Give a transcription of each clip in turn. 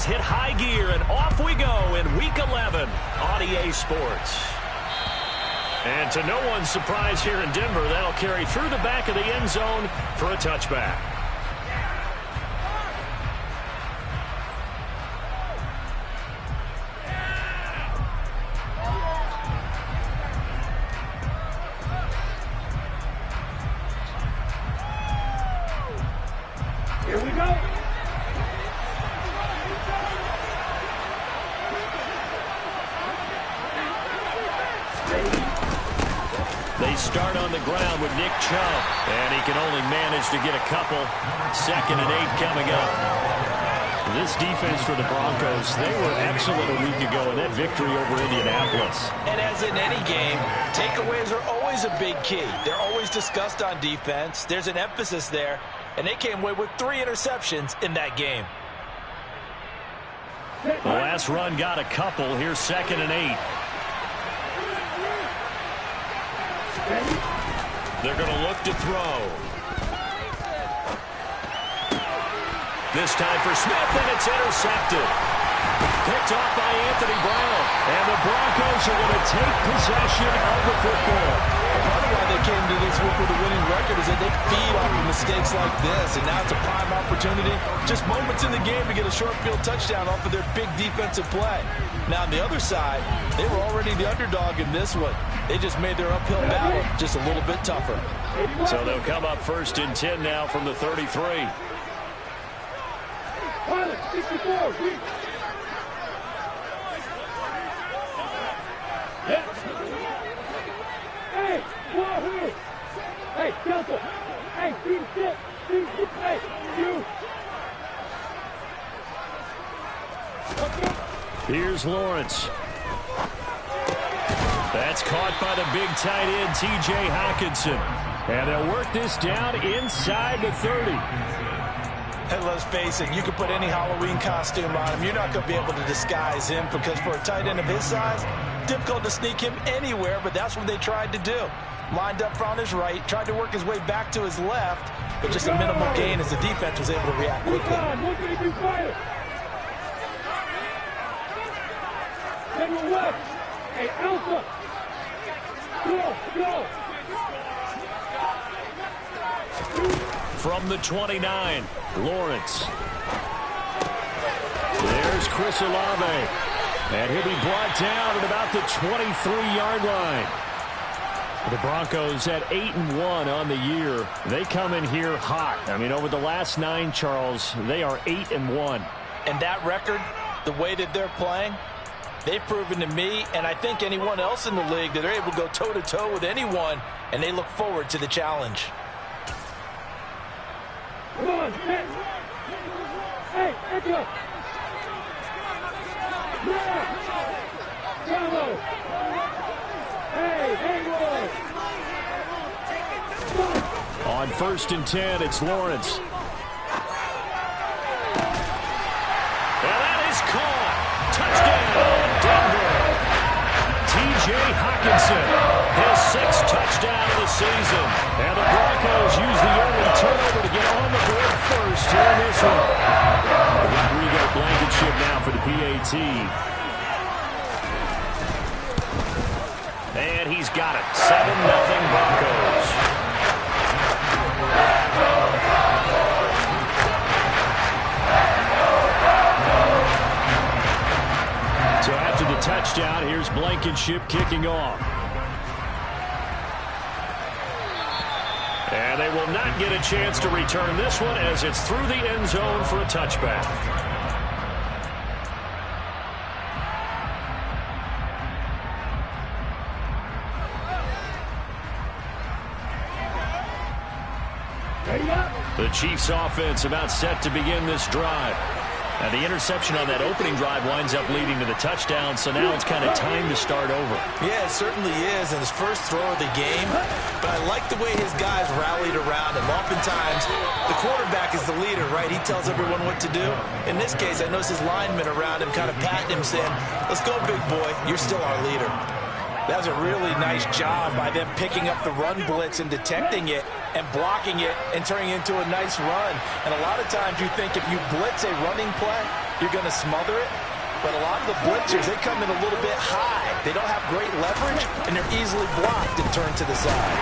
has hit high gear, and off we go in Week 11 on EA Sports. And to no one's surprise here in Denver, that'll carry through the back of the end zone for a touchback. Here we go. They start on the ground with Nick Chubb, and he can only manage to get a couple. 2nd and 8 coming up. This defense for the Broncos, they were excellent a week ago in that victory over Indianapolis. And as in any game, takeaways are always a big key. They're always discussed on defense. There's an emphasis there, and they came away with 3 interceptions in that game. The last run got a couple. Here's 2nd and 8. They're going to look to throw. This time for Smith, and it's intercepted. Picked off by Anthony Brown. And the Broncos are going to take possession of the football. Part of why they came to this week with a winning record is that they feed off of mistakes like this. And now it's a prime opportunity, just moments in the game, to get a short field touchdown off of their big defensive play. Now on the other side, they were already the underdog in this one. They just made their uphill battle just a little bit tougher. So they'll come up 1st and 10 now from the 33. Pilot, 64. Yeah. Hey, wahoo! Hey, counsel! Hey, team sit! Team sit! Hey, you! Here's Lawrence. That's caught by the big tight end, T.J. Hockenson. And they'll work this down inside the 30. And let's face it, you can put any Halloween costume on him. You're not going to be able to disguise him, because for a tight end of his size, difficult to sneak him anywhere, but that's what they tried to do. Lined up on his right, tried to work his way back to his left, but just a minimal gain as the defense was able to react quickly. General West! Hey, Alpha! Go! From the 29, Lawrence. There's Chris Olave. And he'll be brought down at about the 23-yard line. The Broncos at 8-1 on the year. They come in here hot. I mean, over the last 9, Charles, they are 8-1. And that record, the way that they're playing, they've proven to me, and I think anyone else in the league, that they're able to go toe-to-toe with anyone, and they look forward to the challenge. Come on, hey! Hey, Echo! Yeah! Bravo! Hey, Hayward! On 1st and 10, it's Lawrence. And that is caught. Touchdown, Denver. T.J. Hockenson, his 6th touchdown of the season. And the Broncos use the early turnover to get on the board first here in this one. Rodrigo Blankenship now for the PAT. And he's got it. 7-0 Broncos. So after the touchdown, here's Blankenship kicking off. And they will not get a chance to return this one, as it's through the end zone for a touchback. The Chiefs offense about set to begin this drive. And the interception on that opening drive winds up leading to the touchdown, so now it's kind of time to start over. Yeah, it certainly is, and his first throw of the game. But I like the way his guys rallied around him. Oftentimes, the quarterback is the leader, right? He tells everyone what to do. In this case, I noticed his linemen around him kind of patting him, saying, "Let's go, big boy. You're still our leader." That was a really nice job by them picking up the run blitz and detecting it and blocking it and turning it into a nice run. And a lot of times you think if you blitz a running play, you're going to smother it. But a lot of the blitzers, they come in a little bit high. They don't have great leverage, and they're easily blocked and turned to the side.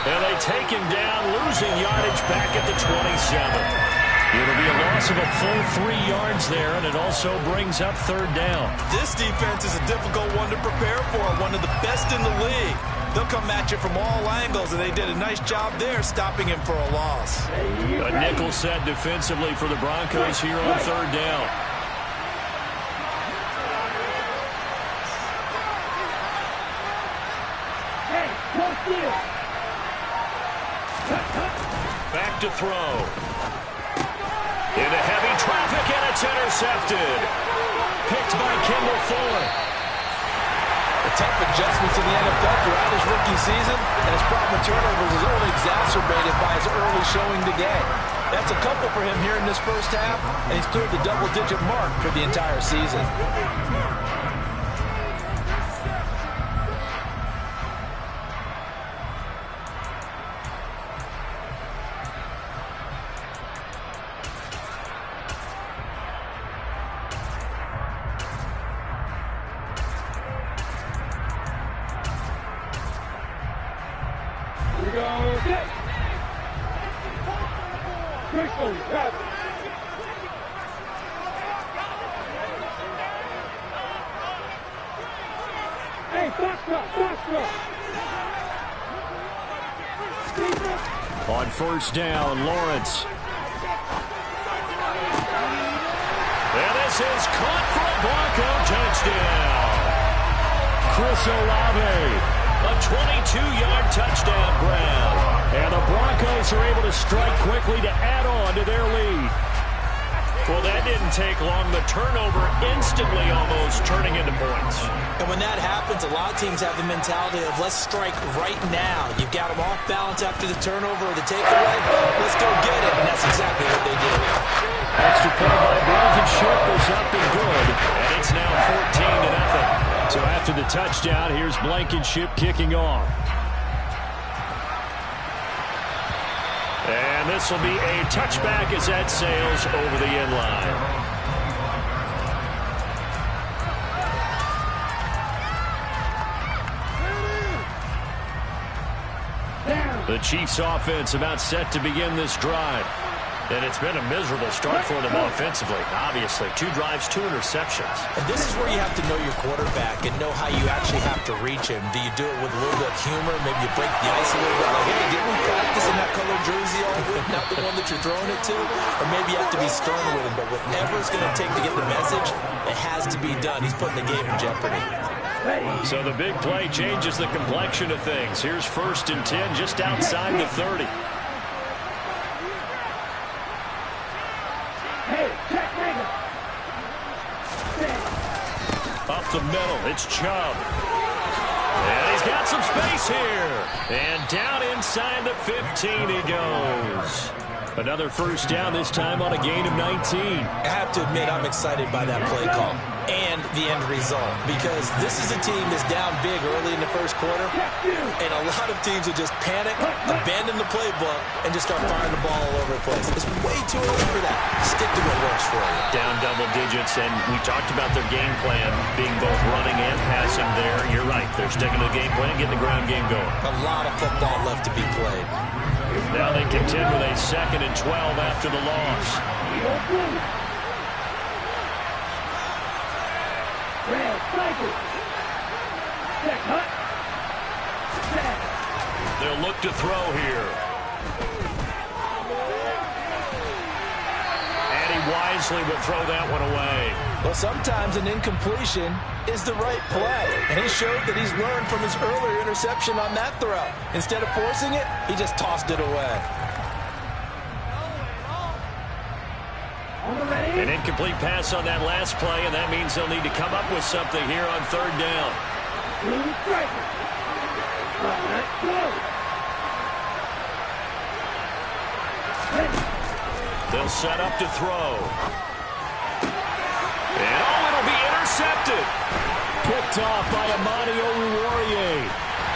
And they take him down, losing yardage back at the 27. It'll be a loss of a full 3 yards there, and it also brings up third down. This defense is a difficult one to prepare for, one of the best in the league. They'll come at you from all angles, and they did a nice job there stopping him for a loss. A nickel set defensively for the Broncos here on third down. Back to throw. Into heavy traffic, and it's intercepted. Picked by Kendall Fuller. A tough adjustment to the NFL throughout his rookie season, and his problem with turnovers is only exacerbated by his early showing today. That's a couple for him here in this first half, and he's cleared the double-digit mark for the entire season. On first down, Lawrence. And this is caught for a Bronco touchdown. Chris Olave, a 22-yard touchdown grab. And the Broncos are able to strike quickly to add on to their lead. Well, that didn't take long. The turnover instantly almost turning into points. And when that happens, a lot of teams have the mentality of let's strike right now. You've got them off balance after the turnover or the takeaway. Let's go get it. And that's exactly what they did. Extra point by Blankenship is up and good. And it's now 14-0. So after the touchdown, here's Blankenship kicking off. And this will be a touchback as that sails over the end line. The Chiefs offense about set to begin this drive. And it's been a miserable start for them offensively. Obviously, 2 drives, 2 interceptions. And this is where you have to know your quarterback and know how you actually have to reach him. Do you do it with a little bit of humor? Maybe you break the ice a little bit. Like, hey, didn't we practice in that colored jersey all week? Not the one that you're throwing it to? Or maybe you have to be stern with him. But whatever it's going to take to get the message, it has to be done. He's putting the game in jeopardy. So the big play changes the complexion of things. Here's 1st and 10 just outside the 30. Up the middle, it's Chubb. And he's got some space here. And down inside the 15 he goes. Another first down, this time on a gain of 19. I have to admit, I'm excited by that play call and the end result, because this is a team that's down big early in the first quarter, and a lot of teams will just panic, abandon the playbook, and just start firing the ball all over the place. It's way too early for that. Stick to what works for you. Down double digits, and we talked about their game plan being both running and passing there. You're right. They're sticking to the game plan, getting the ground game going. A lot of football left to be played. Now they contend with a 2nd and 12 after the loss. They'll look to throw here. And he wisely will throw that one away. Well, sometimes an incompletion is the right play. And he showed that he's learned from his earlier interception on that throw. Instead of forcing it, he just tossed it away. An incomplete pass on that last play, and that means they'll need to come up with something here on third down. They'll set up to throw. And it'll be intercepted. Picked off by Amani Oruwariye.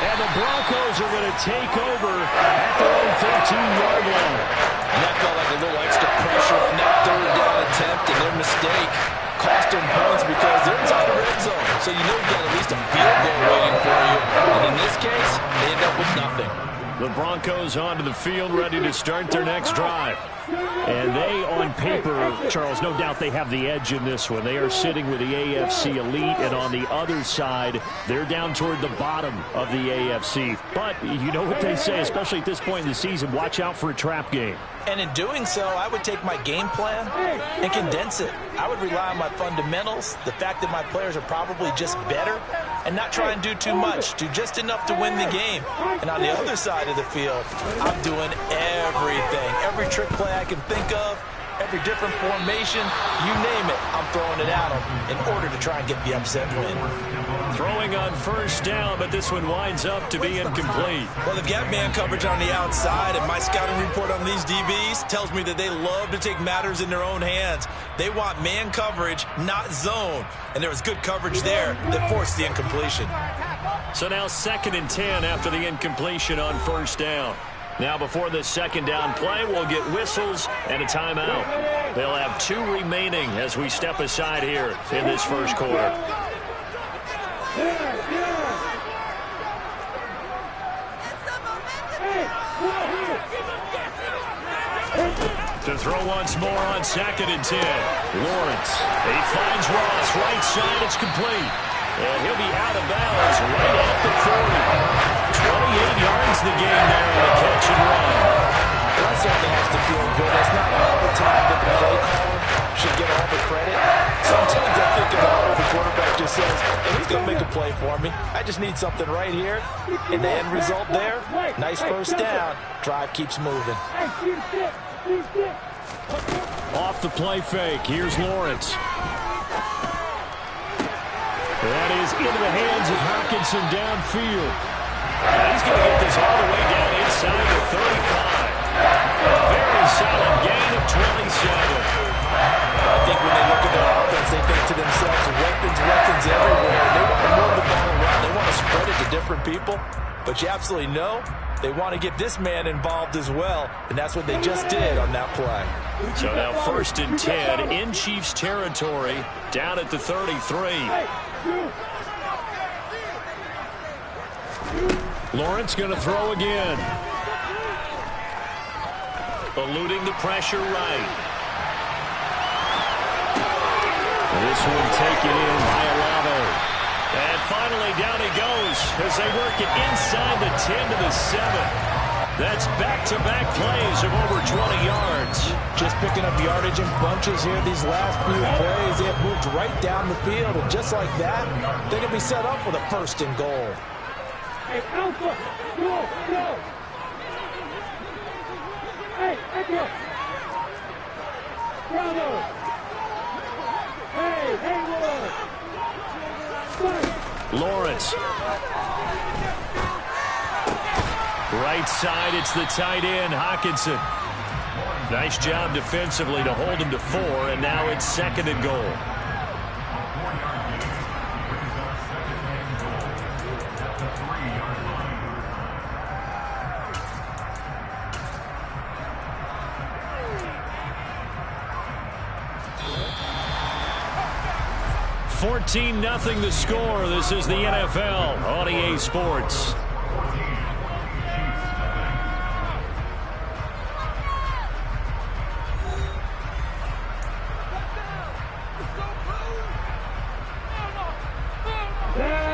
And the Broncos are going to take over at their own 13-yard line. And that felt like a little extra pressure on that third down attempt, and their mistake cost them points because they're inside the red zone. So you know you've got at least a field goal waiting for you. And in this case, they end up with nothing. The Broncos onto the field, ready to start their next drive. And they, on paper, Charles, no doubt they have the edge in this one. They are sitting with the AFC elite, and on the other side, they're down toward the bottom of the AFC. But you know what they say, especially at this point in the season, watch out for a trap game. And in doing so, I would take my game plan and condense it. I would rely on my fundamentals, the fact that my players are probably just better, and not try and do too much, do just enough to win the game. And on the other side of the field, I'm doing everything, every trick play I can think of, every different formation, you name it, I'm throwing it at them in order to try and get the upset win. Throwing on first down, but this one winds up to be incomplete. Well, they've got man coverage on the outside, and my scouting report on these DBs tells me that they love to take matters in their own hands. They want man coverage, not zone. And there was good coverage there that forced the incompletion. So now 2nd and 10 after the incompletion on first down. Now before the second down play, we'll get whistles and a timeout. They'll have 2 remaining as we step aside here in this first quarter. To throw once more on 2nd and 10. Lawrence. He finds Ross. Right side. It's complete. And he'll be out of bounds right at the 40. 28 yards the game there on the catch and run. Well, that certainly has to feel good. It's not all the time that the play caller should get all the credit. Sometimes I think about what the quarterback just says, and he's going to make a play for me. I just need something right here. And the end result there, nice first down. Drive keeps moving. Off the play fake. Here's Lawrence. That is into the hands of Hockenson downfield. He's going to get this all the way down inside the 35. A very solid gain of 27. I think when they look at their offense, they think to themselves, weapons everywhere. They want to move the ball around. They want to spread it to different people. But you absolutely know they want to get this man involved as well, and that's what they just did on that play. So now 1st and 10 in Chiefs territory, down at the 33. Lawrence going to throw again. Eluding the pressure right. This one taken in by Alavo. And finally down he goes as they work it inside the 10 to the 7. That's back-to-back plays of over 20 yards. Just picking up yardage in bunches here these last few plays. They have moved right down the field, and just like that, they can be set up with a 1st and goal. Hey, Alpha, go, go. Hey, Echo. Bravo. Hey, Haywood. Lawrence. Right side, it's the tight end, Hockenson. Nice job defensively to hold him to 4, and now it's 2nd and goal. $14-0 the score. This is the NFL on EA Sports.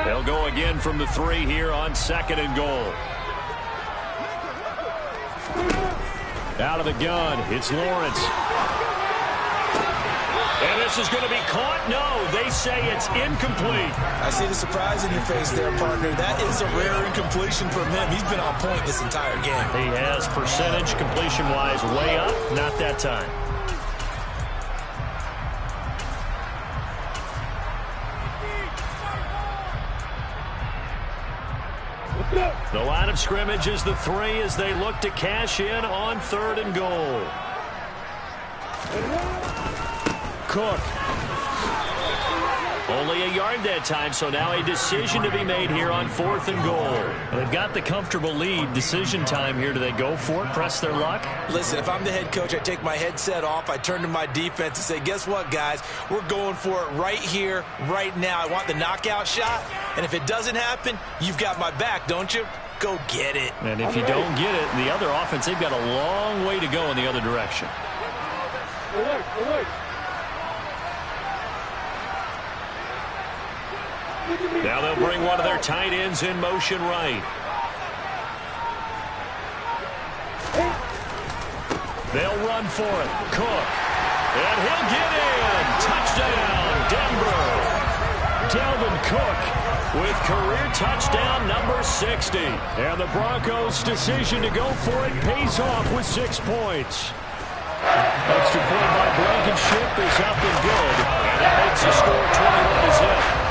They'll go again from the 3 here on 2nd and goal. Out of the gun, it's Lawrence. And this is going to be caught. No, they say it's incomplete. I see the surprise in your face there, partner. That is a rare incompletion from him. He's been on point this entire game. He has percentage completion-wise way up. Not that time. The line of scrimmage is the 3 as they look to cash in on 3rd and goal. Cook. Only a yard that time, so now a decision to be made here on 4th and goal. They've got the comfortable lead. Decision time here. Do they go for it, press their luck? Listen, if I'm the head coach, I take my headset off. I turn to my defense and say, guess what, guys? We're going for it right here, right now. I want the knockout shot, and if it doesn't happen, you've got my back, don't you? Go get it. And if you don't get it, the other offense, they've got a long way to go in the other direction. Now they'll bring one of their tight ends in motion right. They'll run for it. Cook. And he'll get in. Touchdown, Denver. Dalvin Cook with career touchdown number 60. And the Broncos' decision to go for it pays off with 6 points. Extra point by Blankenship is up and good. And that makes the score 21-0.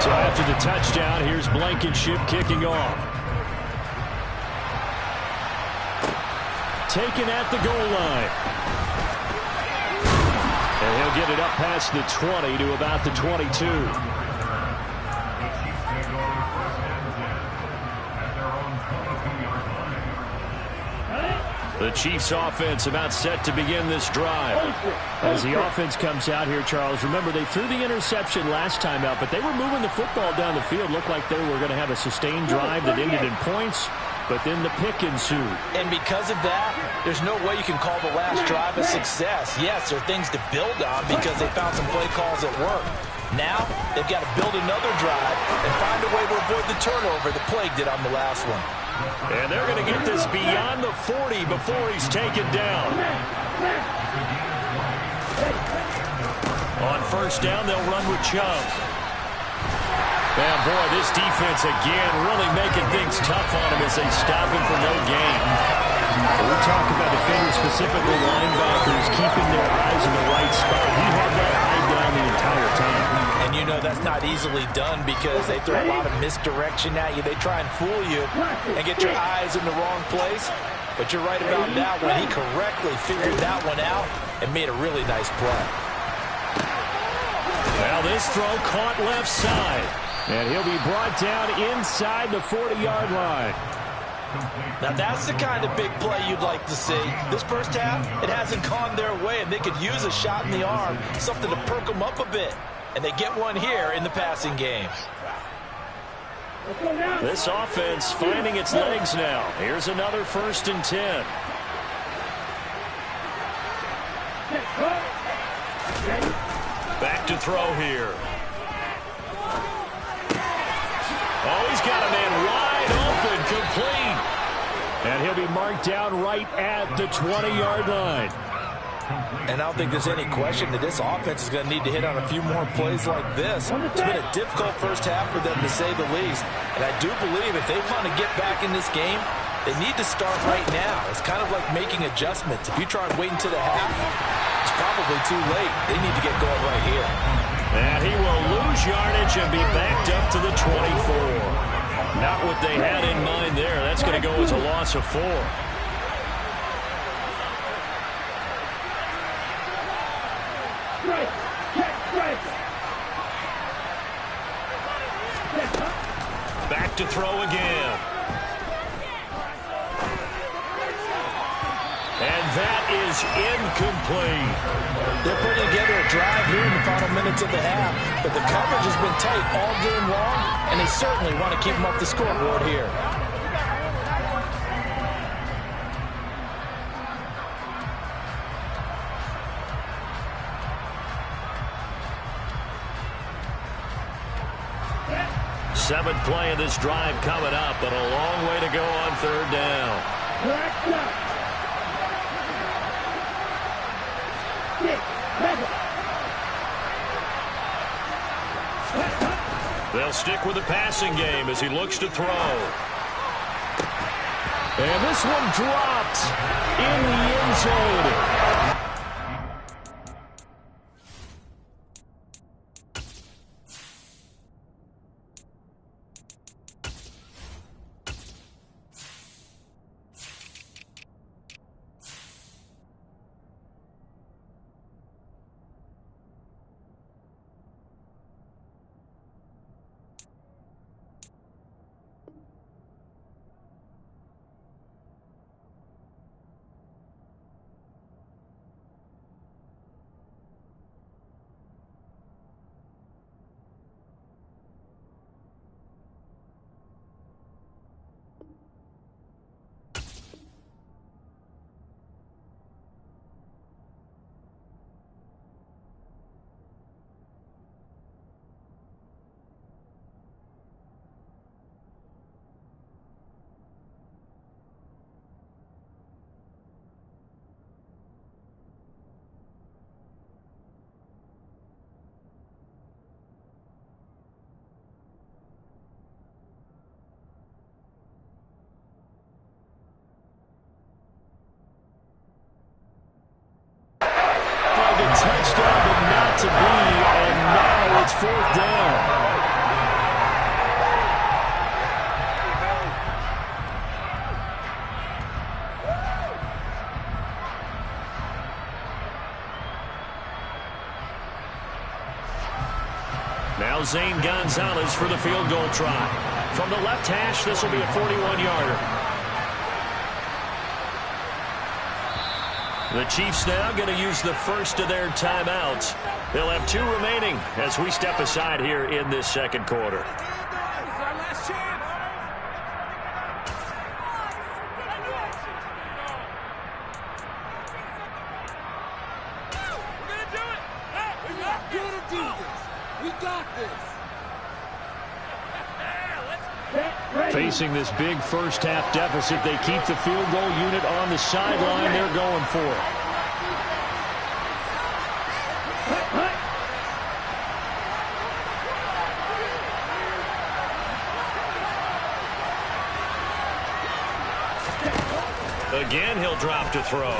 So after the touchdown, here's Blankenship kicking off. Taken at the goal line. And he'll get it up past the 20 to about the 22. The Chiefs offense about set to begin this drive. As the offense comes out here, Charles, remember they threw the interception last time out, but they were moving the football down the field. Looked like they were going to have a sustained drive that ended in points, but then the pick ensued. And because of that, there's no way you can call the last drive a success. Yes, there are things to build on because they found some play calls that work. Now, they've got to build another drive and find a way to avoid the turnover the Plague did on the last one. And they're going to get this beyond the 40 before he's taken down. On first down, they'll run with Chubb. And boy, this defense again really making things tough on him as they stop him for no gain. We talk about defenders, specifically linebackers, keeping their eyes in the right spot. He had that eye down the entire time. And you know that's not easily done because they throw a lot of misdirection at you. They try and fool you and get your eyes in the wrong place. But you're right about that one. He correctly figured that one out and made a really nice play. Well, this throw caught left side. And he'll be brought down inside the 40-yard line. Now that's the kind of big play you'd like to see. This first half, it hasn't gone their way, and they could use a shot in the arm, something to perk them up a bit. And they get one here in the passing game. This offense finding its legs now. Here's another 1st and 10. Back to throw here. Oh, he's got a man wide open, complete. And he'll be marked down right at the 20-yard line. And I don't think there's any question that this offense is going to need to hit on a few more plays like this. It's been a difficult first half for them, to say the least. And I do believe if they want to get back in this game, they need to start right now. It's kind of like making adjustments. If you try and wait until the half, it's probably too late. They need to get going right here. And he will lose yardage and be backed up to the 24. Not what they had in mind there. That's going to go as a loss of 4. Back to throw again. And that is incomplete. They're putting together a drive here in the final minutes of the half, but the coverage has been tight all game long, and they certainly want to keep them up the scoreboard here. Seventh play of this drive coming up, but a long way to go on 3rd down. They'll stick with the passing game as he looks to throw. And this one dropped in the end zone. it's 4th down. Now Zane Gonzalez for the field goal try. From the left hash, this will be a 41-yarder. The Chiefs now going to use the first of their timeouts. They'll have 2 remaining as we step aside here in this second quarter. Facing this big first-half deficit, they keep the field goal unit on the sideline. They're going for it. Again, he'll drop to throw.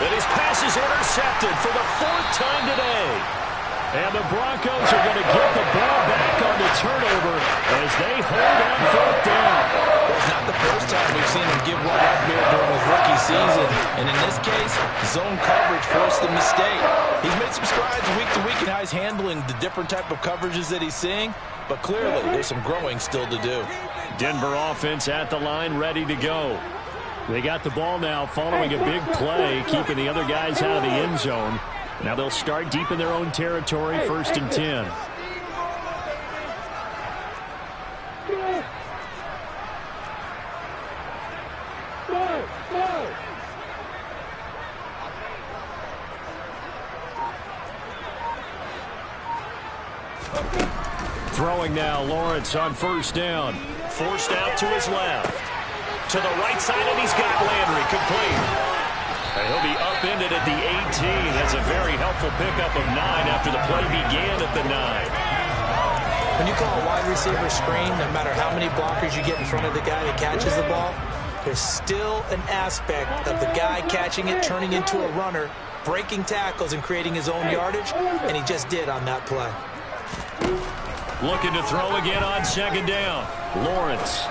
But his pass is intercepted for the 4th time today. And the Broncos are going to get the ball back on the turnover as they hold on 4th down. Well, it's not the first time we've seen him give one up here during his rookie season. And in this case, zone coverage forced the mistake. He's made some strides week to week in how he's handling the different type of coverages that he's seeing. But clearly, there's some growing still to do. Denver offense at the line, ready to go. They got the ball now following a big play, keeping the other guys out of the end zone. Now they'll start deep in their own territory, 1st and 10. Throwing now, Lawrence on 1st down. Forced out to his left. To the right side, and he's got Landry complete. And he'll be upended at the 18. That's a very helpful pickup of 9 after the play began at the 9. When you call a wide receiver screen, no matter how many blockers you get in front of the guy that catches the ball, there's still an aspect of the guy catching it, turning into a runner, breaking tackles and creating his own yardage, and he just did on that play. Looking to throw again on 2nd down. Lawrence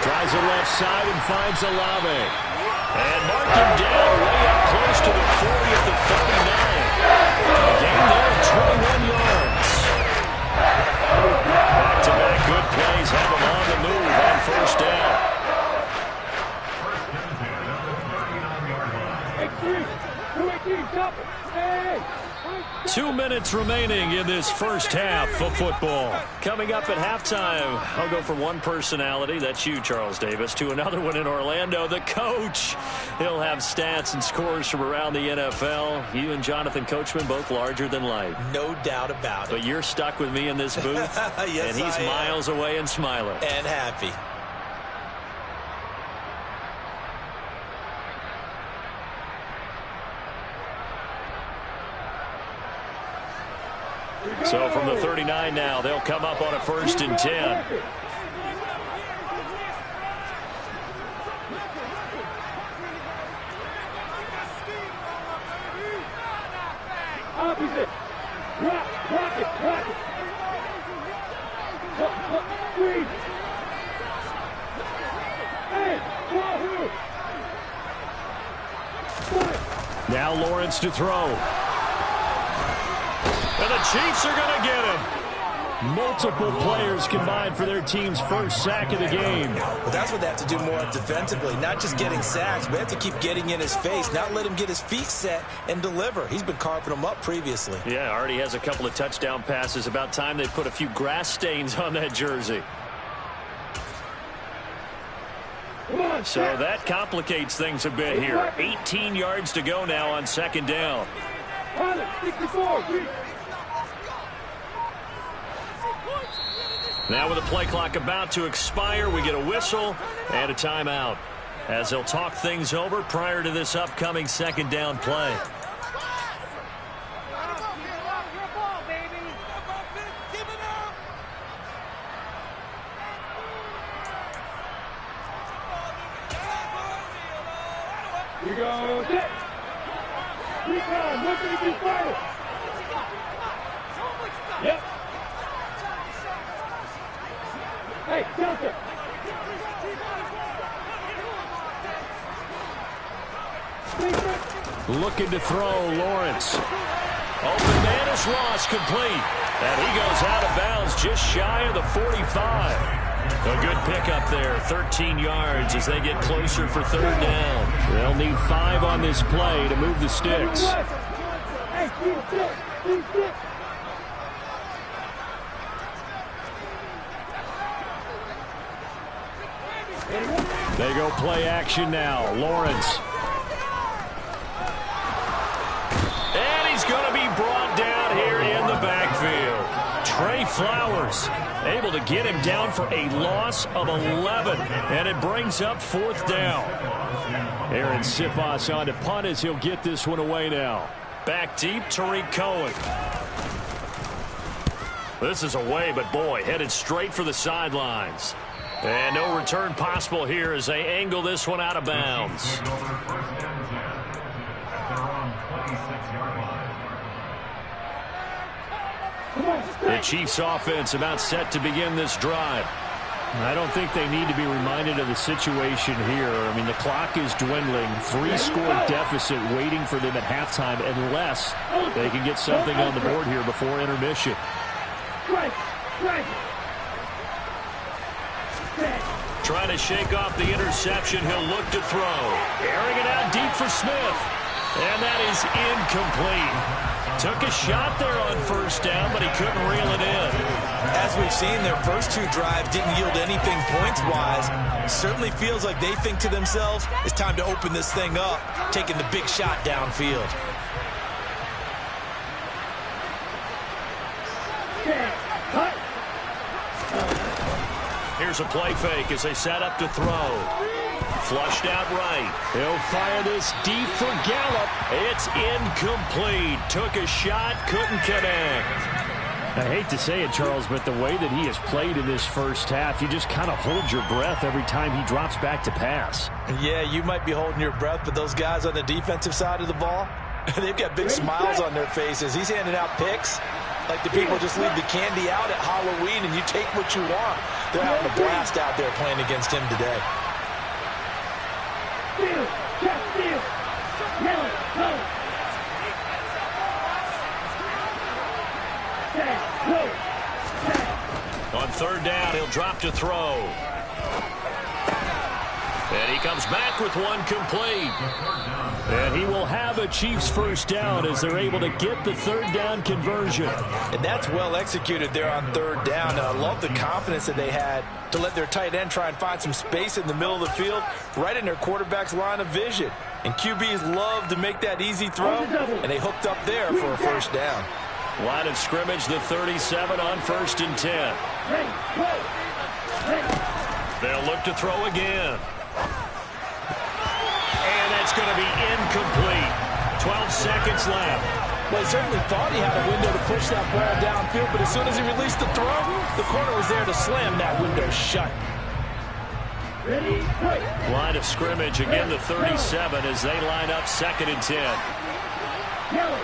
tries the left side and finds Olave. And mark him down way up close to the 40 at the 39. A gain there of 21 yards. Back-to-back good plays have him on the move on 1st down. 2 minutes remaining in this first half of football. Coming up at halftime, I'll go from one personality, that's you, Charles Davis, to another one in Orlando, the coach. He'll have stats and scores from around the NFL. You and Jonathan Coachman, both larger than life. No doubt about it. But you're stuck with me in this booth, yes, and he's miles away and smiling. And happy. So from the 39 now, they'll come up on a 1st and 10. Opposite. Rock it. Squeeze. Hey, now Lawrence to throw. And the Chiefs are going to get him. Multiple players combined for their team's first sack of the game. Well, that's what they have to do more defensively. Not just getting sacks, but they have to keep getting in his face. Not let him get his feet set and deliver. He's been carving them up previously. Yeah, already has a couple of touchdown passes. About time they put a few grass stains on that jersey. So that complicates things a bit here. 18 yards to go now on 2nd down. 64. Now with the play clock about to expire, we get a whistle and a timeout as they'll talk things over prior to this upcoming 2nd down play. Here goes it. Look at the fire. Hey, Johnson. Looking to throw, Lawrence. Open man is Ross, complete. And he goes out of bounds just shy of the 45. A good pickup there, 13 yards as they get closer for third down. They'll need 5 on this play to move the sticks. Hey, keep it. They go play action now. Lawrence. And he's going to be brought down here in the backfield. Trey Flowers able to get him down for a loss of 11. And it brings up 4th down. Aaron Siposs on to punt as he'll get this one away now. Back deep, Tariq Cohen. This is away, but boy, headed straight for the sidelines. And no return possible here as they angle this one out of bounds. The Chiefs offense about set to begin this drive. I don't think they need to be reminded of the situation here. I mean, the clock is dwindling. 3-score deficit waiting for them at halftime unless they can get something on the board here before intermission. Trying to shake off the interception. He'll look to throw. Airing it out deep for Smith. And that is incomplete. Took a shot there on first down, but he couldn't reel it in. As we've seen, their first 2 drives didn't yield anything points-wise. Certainly feels like they think to themselves, it's time to open this thing up, taking the big shot downfield. Here's a play fake as they set up to throw. Flushed out right. He'll fire this deep for Gallup. It's incomplete. Took a shot, couldn't connect. I hate to say it, Charles, but the way that he has played in this first half, you just kind of hold your breath every time he drops back to pass. Yeah, you might be holding your breath, but those guys on the defensive side of the ball, they've got big smiles on their faces. He's handing out picks like the people just leave the candy out at Halloween and you take what you want. They're having a blast out there playing against him today. On third down, he'll drop to throw. And he comes back with one complete. And he will have a Chiefs first down as they're able to get the third down conversion. And that's well executed there on third down. And I love the confidence that they had to let their tight end try and find some space in the middle of the field, right in their quarterback's line of vision. And QBs love to make that easy throw, and they hooked up there for a first down. Line of scrimmage, the 37 on 1st and 10. They'll look to throw again. And that's going to be incomplete. 12 seconds left. Well, he certainly thought he had a window to push that ball downfield, but as soon as he released the throw, the corner was there to slam that window shut. Line of scrimmage, again the 37 as they line up 2nd and 10.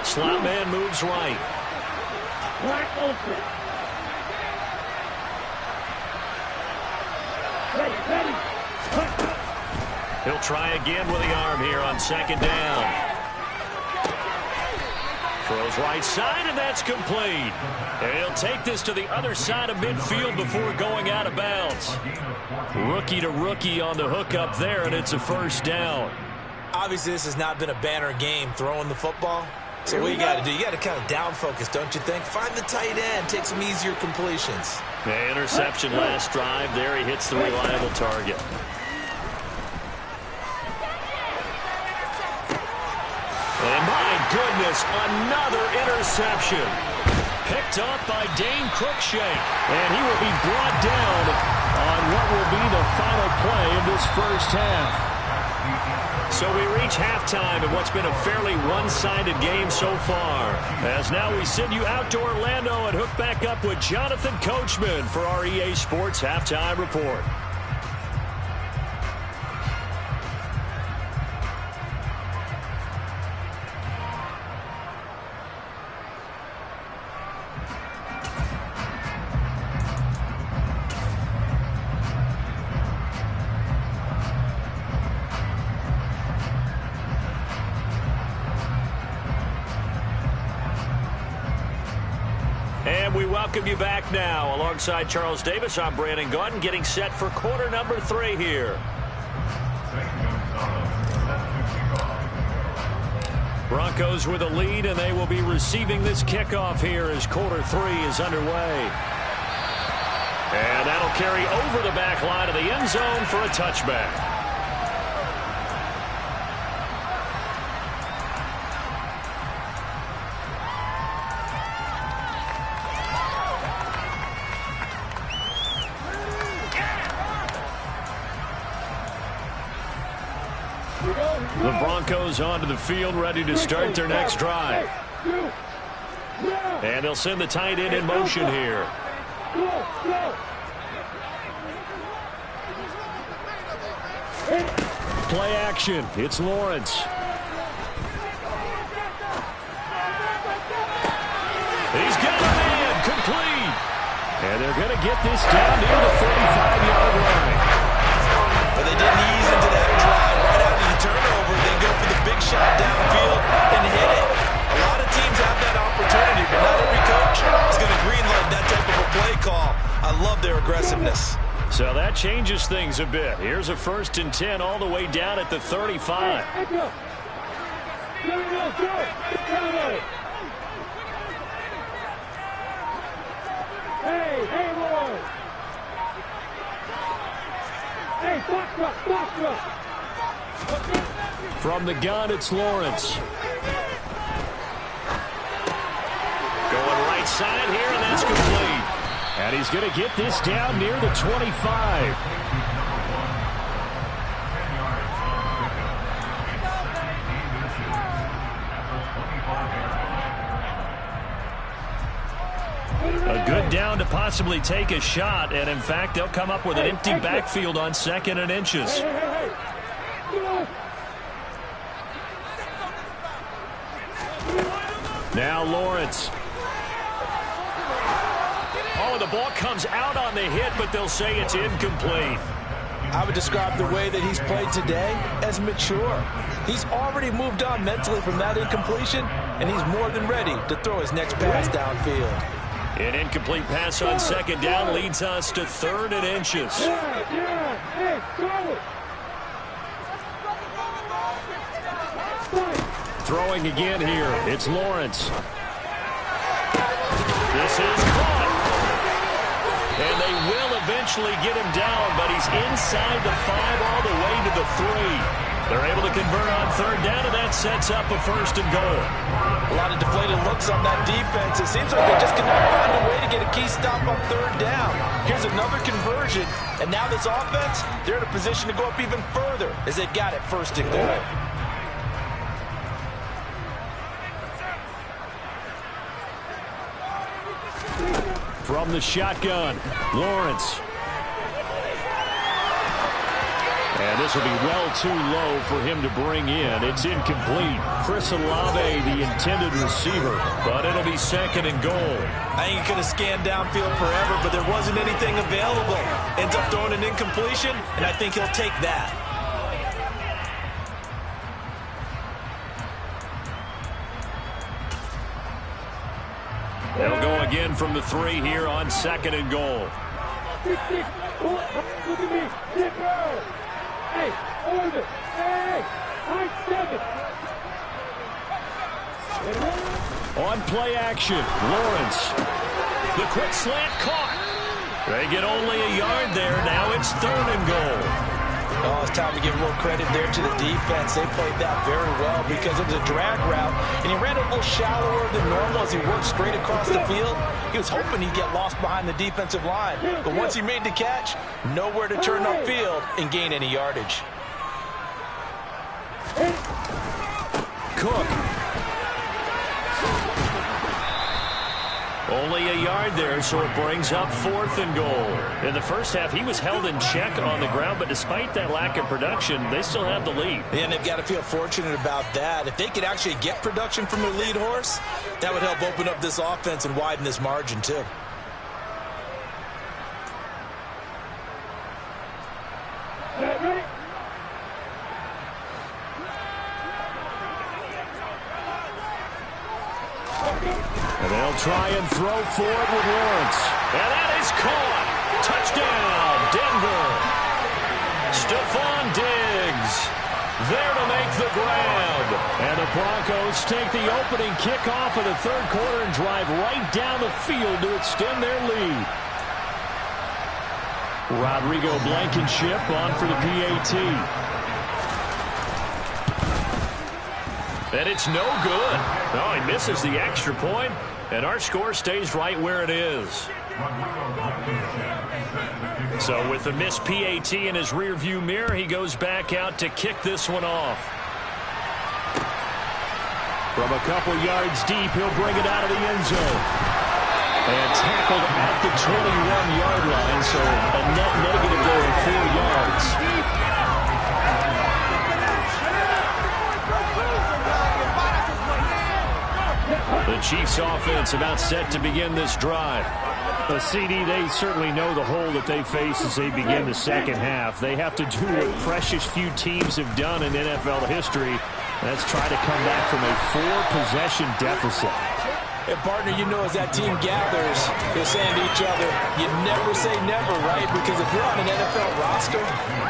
Slot man moves right. He'll try again with the arm here on 2nd down. Throws right side, and that's complete. And he'll take this to the other side of midfield before going out of bounds. Rookie to rookie on the hook up there, and it's a first down. Obviously, this has not been a banner game throwing the football. So what you got to do, you got to kind of down focus, don't you think? Find the tight end, take some easier completions. The interception last drive. There he hits the reliable target. And my goodness, another interception. Picked up by Dane Cruikshank. And he will be brought down on what will be the final play of this first half. So we reach halftime in what's been a fairly one-sided game so far. As now we send you out to Orlando and hook back up with Jonathan Coachman for our EA Sports Halftime Report. welcome you back now. Alongside Charles Davis, I'm Brandon Gaudin, getting set for quarter number 3 here. Broncos with a lead, and they will be receiving this kickoff here as quarter 3 is underway. And that'll carry over the back line of the end zone for a touchback. The Broncos onto the field, ready to start their next drive. And they'll send the tight end in motion here. Play action. It's Lawrence. He's got a man. Complete. And they're going to get this down near the 35-yard line. But they didn't ease into that drive right after the turnover. They go for the big shot downfield and hit it. A lot of teams have that opportunity, but not every coach is going to greenlight that type of a play call. I love their aggressiveness. So that changes things a bit. Here's a 1st and 10 all the way down at the 35. Hey, Lord. Hey, box up. From the gun, it's Lawrence. Going right side here, and that's complete. And he's going to get this down near the 25. A good down to possibly take a shot, and in fact, they'll come up with an empty backfield on 2nd and inches. Now Lawrence. Oh, the ball comes out on the hit, but they'll say it's incomplete. I would describe the way that he's played today as mature. He's already moved on mentally from that incompletion, and he's more than ready to throw his next pass downfield. An incomplete pass on 2nd down leads us to 3rd and inches. Throwing again here. It's Lawrence. This is caught. And they will eventually get him down, but he's inside the 5 all the way to the 3. They're able to convert on 3rd down, and that sets up a 1st and goal. A lot of deflated looks on that defense. It seems like they just cannot find a way to get a key stop on 3rd down. Here's another conversion, and now this offense, they're in a position to go up even further as they've got it 1st and goal. From the shotgun, Lawrence. And this will be well too low for him to bring in. It's incomplete. Chris Olave, the intended receiver, but it'll be 2nd and goal. I think he could have scanned downfield forever, but there wasn't anything available. Ends up throwing an incompletion, and I think he'll take that. They'll go again from the 3 here on 2nd and goal. Look at me. Hey, over. Hey, 7. On play action, Lawrence. The quick slant caught. They get only a yard there. Now it's 3rd and goal. Oh, it's time to give a little credit there to the defense. They played that very well because it was a drag route, and he ran it a little shallower than normal as he worked straight across the field. He was hoping he'd get lost behind the defensive line, but once he made the catch, nowhere to turn upfield and gain any yardage. Cook. Only a yard there, so it brings up 4th and goal. In the first half, he was held in check on the ground, but despite that lack of production, they still have the lead. And they've got to feel fortunate about that. If they could actually get production from their lead horse, that would help open up this offense and widen this margin, too. And they'll try and throw for it with Lawrence. And that is caught. Touchdown, Denver. Stephon Diggs there to make the grab. And the Broncos take the opening kickoff of the third quarter and drive right down the field to extend their lead. Rodrigo Blankenship on for the PAT. And it's no good. No, he misses the extra point, and our score stays right where it is. So with the missed PAT in his rearview mirror, he goes back out to kick this one off. From a couple yards deep, he'll bring it out of the end zone. And tackled at the 21-yard line, so a net negative there of 4 yards. The Chiefs offense about set to begin this drive. The CD, they certainly know the hole that they face as they begin the second half. They have to do what precious few teams have done in NFL history. That's try to come back from a 4-possession deficit. And, partner, you know as that team gathers, they're saying to each other, you never say never, right? Because if you're on an NFL roster,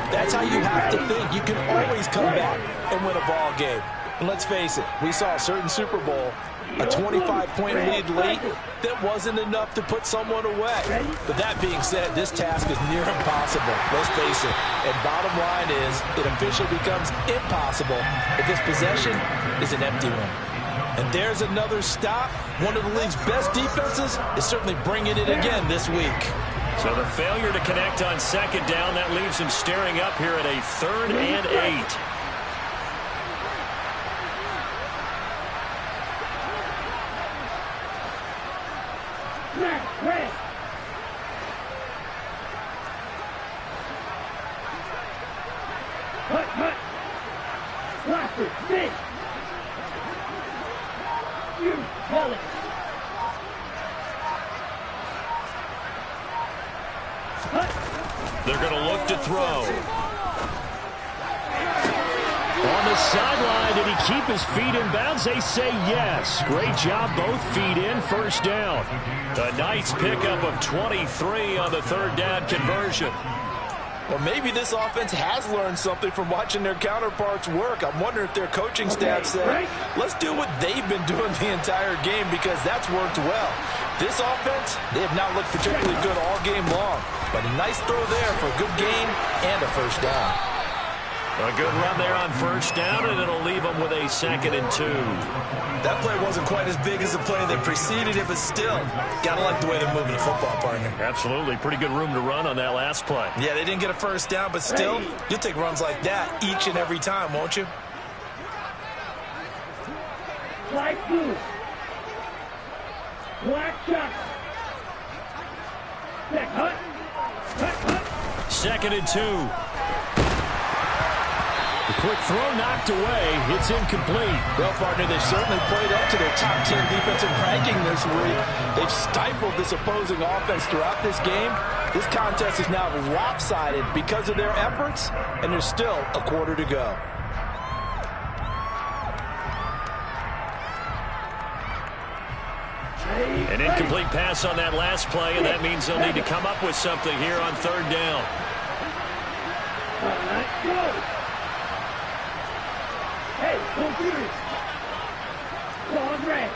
that's how you have to think. You can always come back and win a ball game. And let's face it, we saw a certain Super Bowl, a 25-point lead late, that wasn't enough to put someone away. But that being said, this task is near impossible. Let's face it. And bottom line is, it officially becomes impossible if this possession is an empty one. And there's another stop. One of the league's best defenses is certainly bringing it again this week. So the failure to connect on second down, that leaves him staring up here at a 3rd and 8. They're going to look to throw. On the sideline, did he keep his feet in bounds? They say yes. Great job, both feet in, first down. A nice pickup of 23 on the 3rd down conversion. Well, maybe this offense has learned something from watching their counterparts work. I'm wondering if their coaching staff said, let's do what they've been doing the entire game, because that's worked well. This offense, they have not looked particularly good all game long. But a nice throw there for a good gain and a first down. A good run there on first down, and it'll leave them with a 2nd and 2. That play wasn't quite as big as the play that preceded it, but still, gotta like the way they're moving the football, partner. Absolutely. Pretty good room to run on that last play. Yeah, they didn't get a first down, but still, you'll take runs like that each and every time, won't you? Black blue. Black shot. Hut. 2nd and 2. The quick throw knocked away. It's incomplete. Well, partner, they certainly played up to their top 10 defensive ranking this week. They've stifled this opposing offense throughout this game. This contest is now lopsided because of their efforts, and there's still a quarter to go. An incomplete pass on that last play, and that means they'll need to come up with something here on 3rd down. Let's go. Hey, don't do it. Ball red.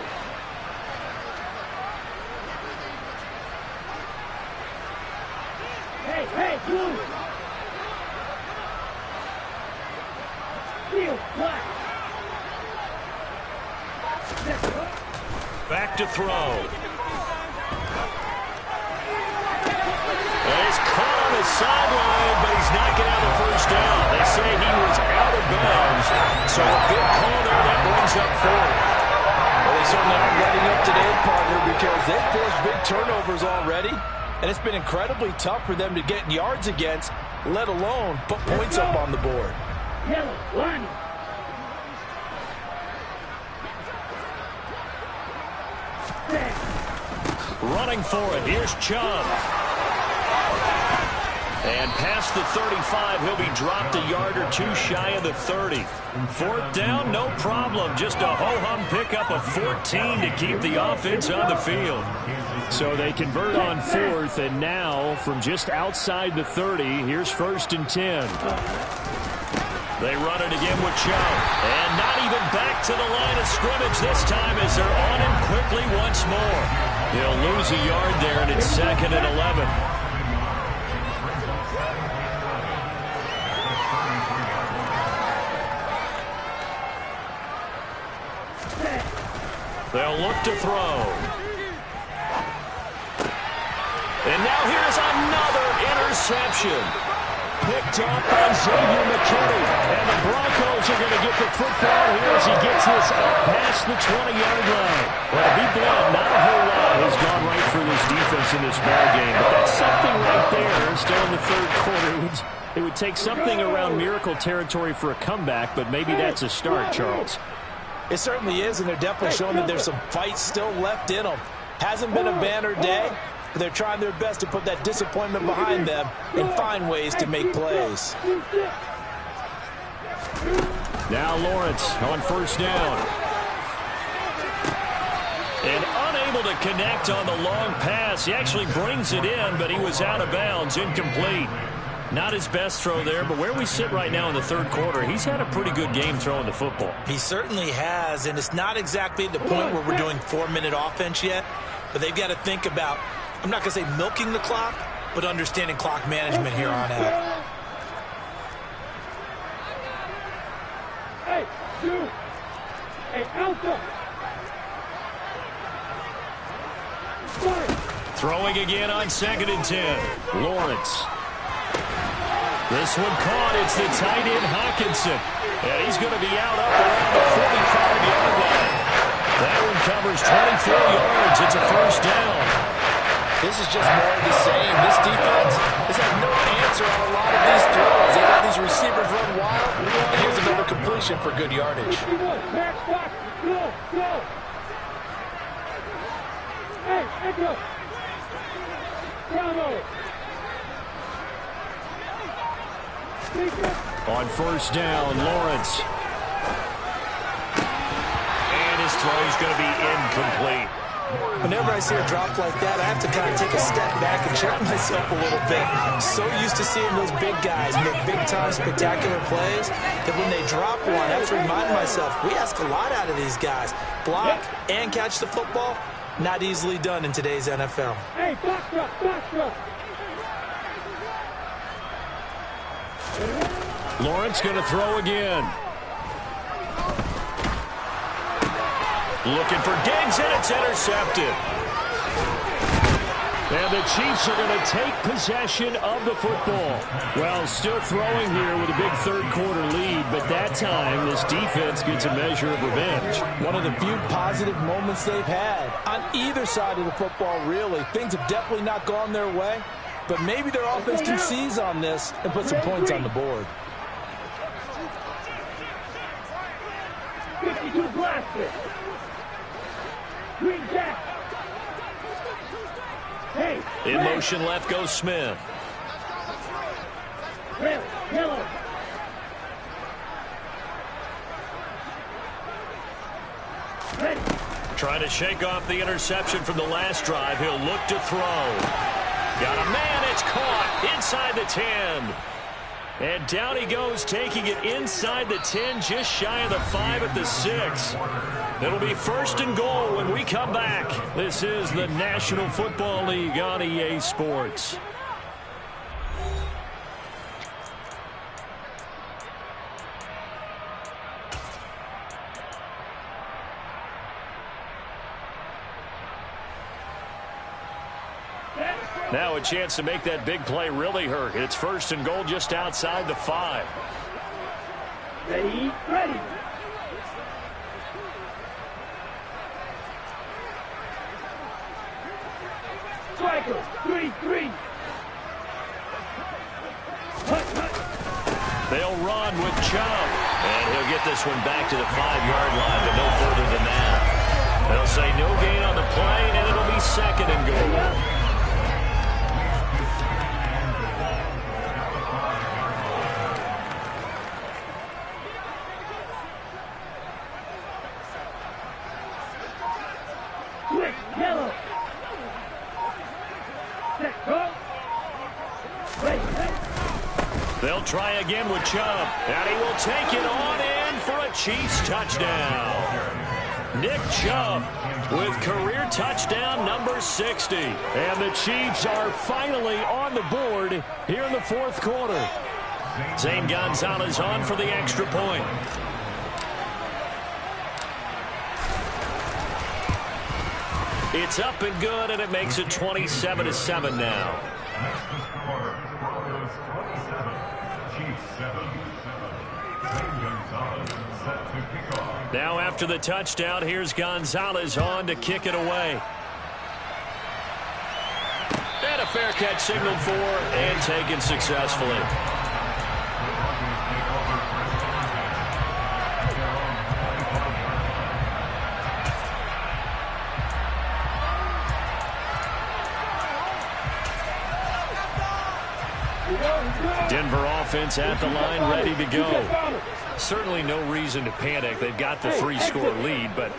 Hey, blue. Steel, black. Back to throw. He's caught on the sideline, but he's not getting out of the first down. They say he was out of bounds. So a big call there that brings up 4th. Well, they certainly aren't letting up today, partner, because they've forced big turnovers already, and it's been incredibly tough for them to get yards against, let alone put points up on the board. Yellow, line. Running for it. Here's Chubb. And And past the 35, he'll be dropped a yard or two shy of the 30. Fourth down, no problem. Just a ho-hum pickup of 14 to keep the offense on the field. So they convert on fourth, and now from just outside the 30, here's 1st and 10. They run it again with Chow. And not even back to the line of scrimmage this time as they're on him quickly once more. He'll lose a yard there, and it's 2nd and 11. They'll look to throw. And now here's another interception. Picked up by Xavier McKinney. And the Broncos are going to get the football here as he gets this up past the 20-yard line. Well, to be blunt, not a whole lot has gone right for this defense in this ballgame. But that's something right there. Still in the 3rd quarter. It would take something around miracle territory for a comeback, but maybe that's a start, Charles. It certainly is, and they're definitely showing that there's some fight still left in them. Hasn't been a banner day, but they're trying their best to put that disappointment behind them and find ways to make plays. Now Lawrence on 1st down. And unable to connect on the long pass. He actually brings it in, but he was out of bounds, incomplete. Not his best throw there, but where we sit right now in the 3rd quarter, he's had a pretty good game throwing the football. He certainly has, and it's not exactly at the point where we're doing 4-minute offense yet, but they've got to think about, I'm not going to say milking the clock, but understanding clock management here on out. Hey, you! Hey, Alpha! Throwing again on 2nd and 10. Lawrence. This one caught. It's the tight end Hawkinson. And he's going to be out up around the 45-yard line. That one covers 24 yards. It's a 1st down. This is just more of the same. This defense has had no answer on a lot of these throws. They let these receivers run wild. And here's another completion for good yardage. Hey, Echo! Bravo! On 1st down, Lawrence. And his throw is going to be incomplete. Whenever I see a drop like that, I have to kind of take a step back and check myself a little bit. So used to seeing those big guys make big-time spectacular plays that when they drop one, I have to remind myself, we ask a lot out of these guys. Block and catch the football, not easily done in today's NFL. Hey, box up, box up! Lawrence going to throw again. Looking for Diggs, and it's intercepted. And the Chiefs are going to take possession of the football. Well, still throwing here with a big 3rd quarter lead, but that time this defense gets a measure of revenge. One of the few positive moments they've had on either side of the football, really. Things have definitely not gone their way, but maybe their offense can seize on this and put some points on the board. 52 blaster! Green Jack! Hey! In motion left goes Smith. Red, yellow! Red! Trying to shake off the interception from the last drive. He'll look to throw. Got a man, it's caught inside the 10. And down he goes, taking it inside the 10, just shy of the 5 at the 6. It'll be 1st and goal when we come back. This is the National Football League on EA Sports. Now a chance to make that big play really hurt. It's 1st and goal just outside the 5. Ready, ready. Striker, 3-3. They'll run with Chubb. And he'll get this one back to the 5-yard line, but no further than that. They'll say no gain on the play, and it'll be 2nd and goal. They'll try again with Chubb, and he will take it on in for a Chiefs touchdown. Nick Chubb with career touchdown number 60. And the Chiefs are finally on the board here in the fourth quarter. Zane Gonzalez on for the extra point. It's up and good, and it makes it 27-7 now. Now after the touchdown, here's Gonzalez on to kick it away. And a fair catch signaled for and taken successfully. Denver offense at the line, ready to go. Certainly no reason to panic. They've got the 3-score lead, but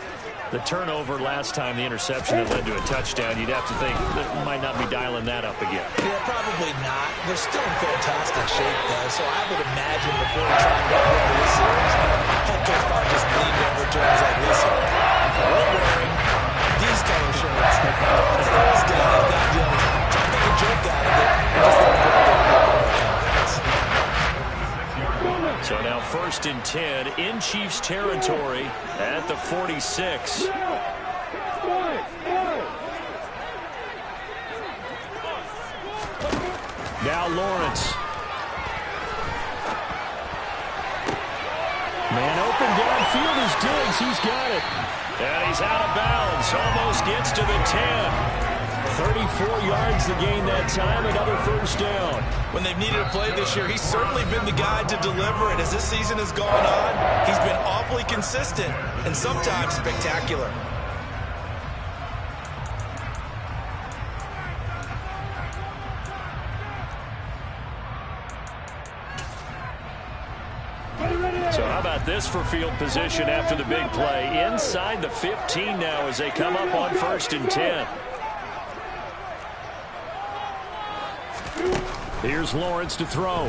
the turnover last time, the interception that led to a touchdown, you'd have to think that might not be dialing that up again. Yeah, probably not. They're still in fantastic shape, though, so I would imagine before we try to get over this series, head coach probably just leaned over to him and was like, listen, we're wearing these color shirts. It's Thursday. They've got to try to make a joke out of it and just let them go. So now 1st and 10 in Chiefs territory at the 46. Now Lawrence. Man open downfield is Diggs. He's got it. And he's out of bounds. Almost gets to the 10. 34 yards to gain that time, another first down. When they've needed a play this year, he's certainly been the guy to deliver it. As this season has gone on, he's been awfully consistent and sometimes spectacular. So how about this for field position after the big play? Inside the 15 now as they come up on 1st and 10. Here's Lawrence to throw.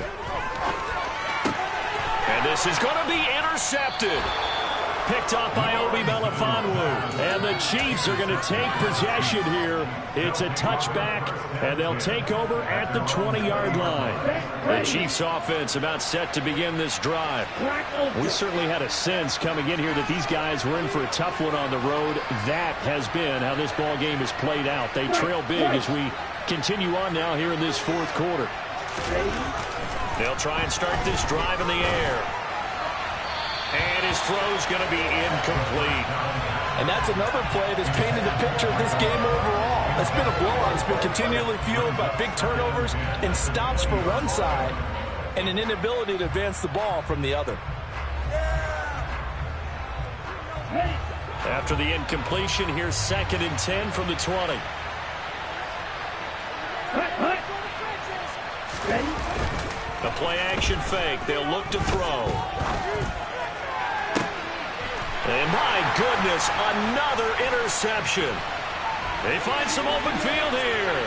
And this is going to be intercepted. Picked off by Obi Melifonwu. And the Chiefs are going to take possession here. It's a touchback, and they'll take over at the 20-yard line. The Chiefs offense about set to begin this drive. We certainly had a sense coming in here that these guys were in for a tough one on the road. That has been how this ball game has played out. They trail big as we continue on now here in this fourth quarter. They'll try and start this drive in the air. And his throw's going to be incomplete. And that's another play that's painted the picture of this game overall. It's been a blowout. It's been continually fueled by big turnovers and stops for one side and an inability to advance the ball from the other. After the incompletion, here's 2nd and 10 from the 20. A play-action fake. They'll look to throw. And my goodness, another interception. They find some open field here.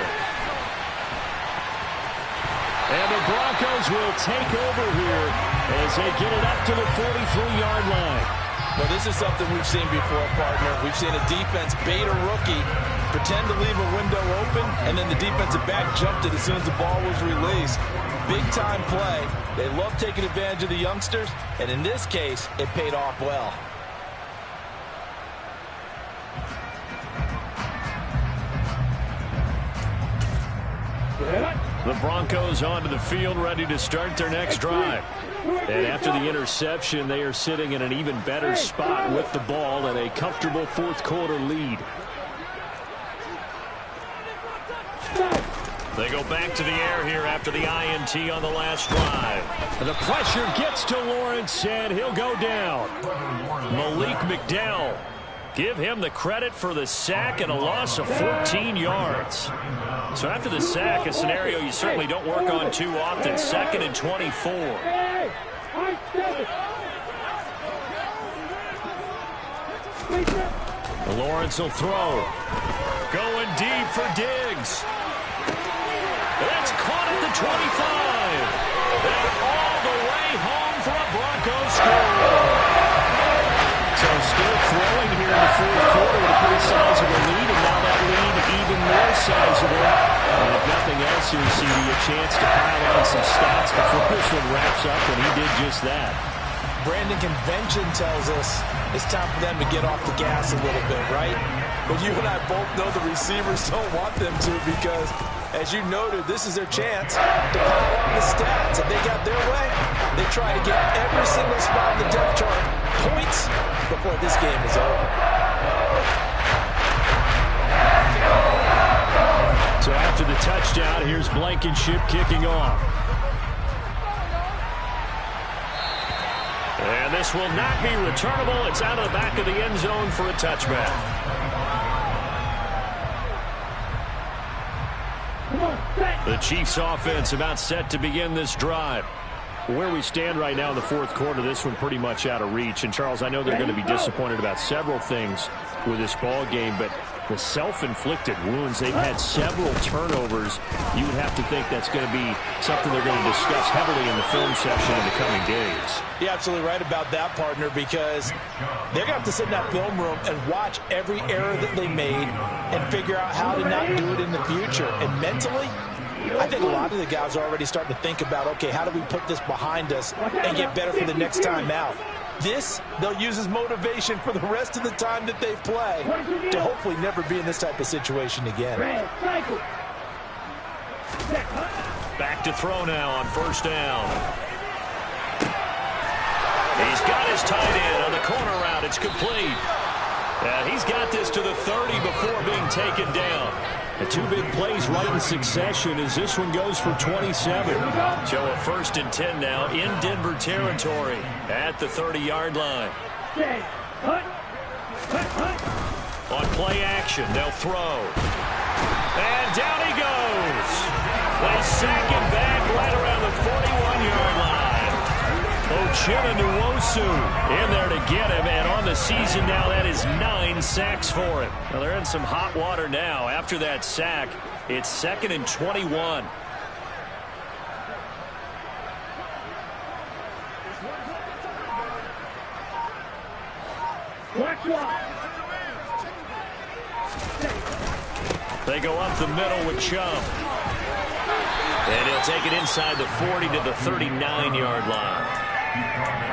And the Broncos will take over here as they get it up to the 43-yard line. Well, this is something we've seen before, partner. We've seen a defense bait a rookie, pretend to leave a window open, and then the defensive back jumped it as soon as the ball was released. Big-time play. They love taking advantage of the youngsters, and in this case, it paid off well. The Broncos onto the field, ready to start their next drive. And after the interception, they are sitting in an even better spot with the ball and a comfortable fourth quarter lead. They go back to the air here after the INT on the last drive. And the pressure gets to Lawrence, and he'll go down. Malik McDowell. Give him the credit for the sack and a loss of 14 yards. So after the sack, a scenario you certainly don't work on too often. 2nd and 24. Lawrence will throw. Going deep for Diggs. That's caught at the 25. And sizable. And if nothing else, he'll see a chance to pile on some stats before this one wraps up, and he did just that. Brandon, convention tells us it's time for them to get off the gas a little bit, right? But you and I both know the receivers don't want them to because, as you noted, this is their chance to pile on the stats. If they got their way, they try to get every single spot in the depth chart points before this game is over. So after the touchdown, here's Blankenship kicking off. And this will not be returnable. It's out of the back of the end zone for a touchback. The Chiefs offense about set to begin this drive. Where we stand right now in the fourth quarter, this one pretty much out of reach. And, Charles, I know they're going to be disappointed about several things with this ball game, but the self-inflicted wounds, they've had several turnovers. You would have to think that's going to be something they're going to discuss heavily in the film session in the coming days. You're absolutely right about that, partner, because they're going to have to sit in that film room and watch every error that they made and figure out how to not do it in the future. And mentally, I think a lot of the guys are already starting to think about, okay, how do we put this behind us and get better for the next time out? This, they'll use as motivation for the rest of the time that they play to hopefully never be in this type of situation again. Back to throw now on first down. He's got his tight end on the corner route. It's complete. He's got this to the 30 before being taken down. The two big plays right in succession as this one goes for 27. So a 1st and 10 now in Denver territory at the 30-yard line. On play action, they'll throw. And down he goes. They sack him back right around the 41-yard line. Uchenna-Nwosu in there to get him, and on the season now, that is 9 sacks for him. Well, they're in some hot water now. After that sack, it's 2nd and 21. They go up the middle with Chubb. And he'll take it inside the 40 to the 39-yard line.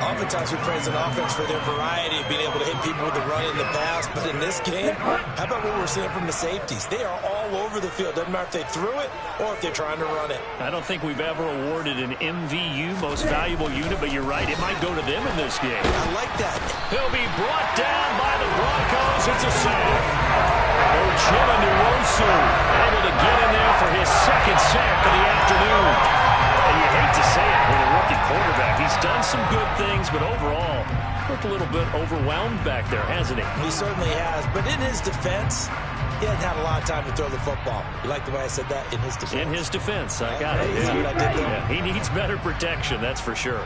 Oftentimes we praise an offense for their variety of being able to hit people with the run in the pass, but in this game, how about what we're seeing from the safeties? They are all over the field. Doesn't matter if they threw it or if they're trying to run it. I don't think we've ever awarded an MVU, most valuable unit, but you're right, it might go to them in this game. I like that. He'll be brought down by the Broncos. It's a sack. Uchenna-Nwosu able to get in there for his 2nd sack of the afternoon. And you hate to say it with a rookie quarterback. He's done some good things, but overall, looked a little bit overwhelmed back there, hasn't he? He certainly has, but in his defense, he hasn't had a lot of time to throw the football. You like the way I said that? In his defense. In his defense, I got it. You see what I did there? Yeah, he needs better protection, that's for sure.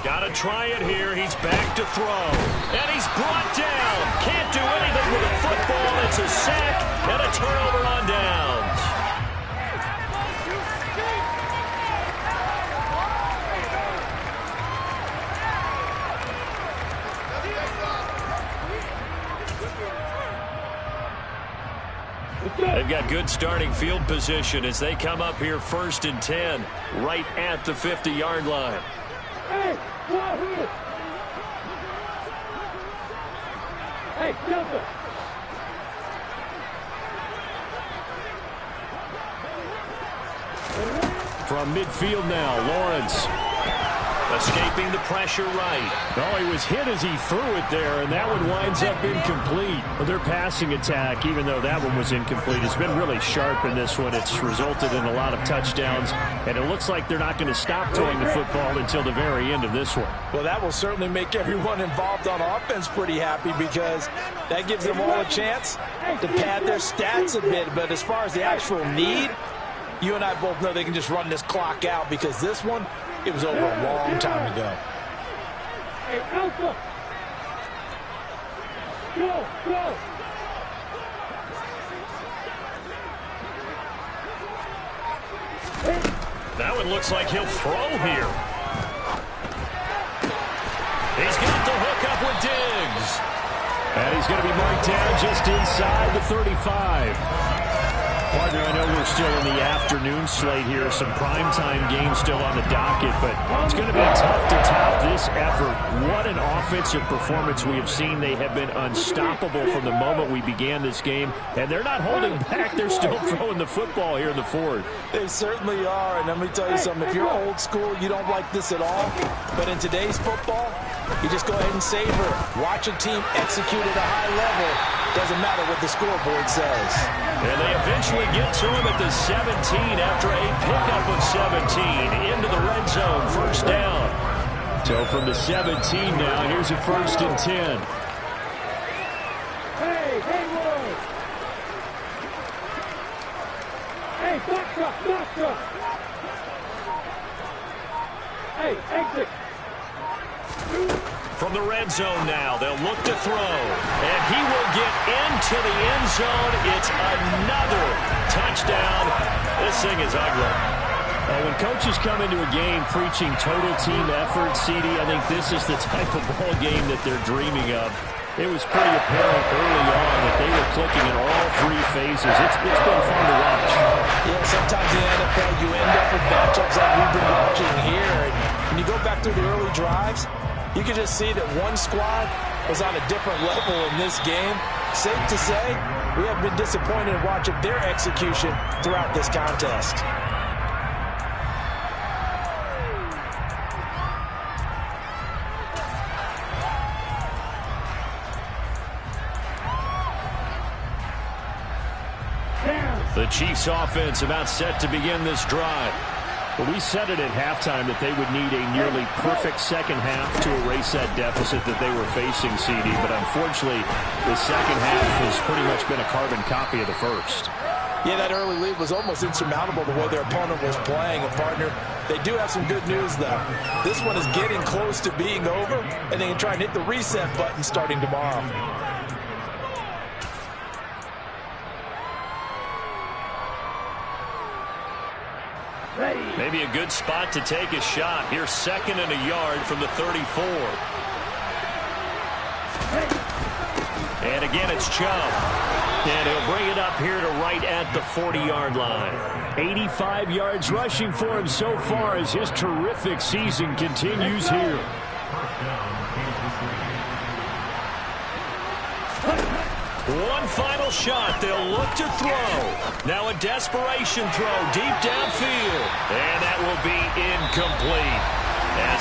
Got to try it here. He's back to throw. And he's brought down. Can't do anything with a football. It's a sack and a turnover on downs. They've got good starting field position as they come up here 1st and 10 right at the 50-yard line. Hey, jumper. From midfield now, Lawrence escaping the pressure right. Oh, he was hit as he threw it there, and that one winds up incomplete. Their passing attack, even though that one was incomplete, has been really sharp in this one. It's resulted in a lot of touchdowns, and it looks like they're not going to stop throwing the football until the very end of this one. Well, that will certainly make everyone involved on offense pretty happy because that gives them all a chance to pad their stats a bit. But as far as the actual need, you and I both know they can just run this clock out because this one, it was over a long time ago. Hey, Alpha. Go, go. That one looks like he'll throw here. He's got the hook up with Diggs. And he's going to be marked down just inside the 35. Partner, I know we're still in the afternoon slate here. Some primetime games still on the docket, but it's going to be tough to top this effort. What an offensive performance we have seen. They have been unstoppable from the moment we began this game, and they're not holding back. They're still throwing the football here in the fourth. They certainly are, and let me tell you something. If you're old school, you don't like this at all. But in today's football, you just go ahead and savor. Watch a team execute at a high level. Doesn't matter what the scoreboard says. And they eventually get to him at the 17 after a pickup of 17 into the red zone. First down. So from the 17 now, here's a 1st and 10. Hey, Haywood! Hey, doctor! Hey, exit! From the red zone now, they'll look to throw. And he will get into the end zone. It's another touchdown. This thing is ugly. When coaches come into a game preaching total team effort, CD, I think this is the type of ball game that they're dreaming of. It was pretty apparent early on that they were clicking in all three phases. It's been fun to watch. Yeah, sometimes in the NFL you end up with matchups like we've been watching here. And when you go back through the early drives, you can just see that one squad was on a different level in this game. Safe to say, we have been disappointed in watching their execution throughout this contest. The Chiefs offense about set to begin this drive. But we said it at halftime that they would need a nearly perfect second half to erase that deficit that they were facing, CD. But unfortunately, the second half has pretty much been a carbon copy of the first. Yeah, that early lead was almost insurmountable the way their opponent was playing. And, partner, they do have some good news, though. This one is getting close to being over, and they can try and hit the reset button starting tomorrow. Maybe a good spot to take a shot. Here's 2nd and a yard from the 34. And again, it's Chubb. And he'll bring it up here to right at the 40-yard line. 85 yards rushing for him so far as his terrific season continues here. One final shot. They'll look to throw. Now a desperation throw deep downfield. And that will be incomplete. As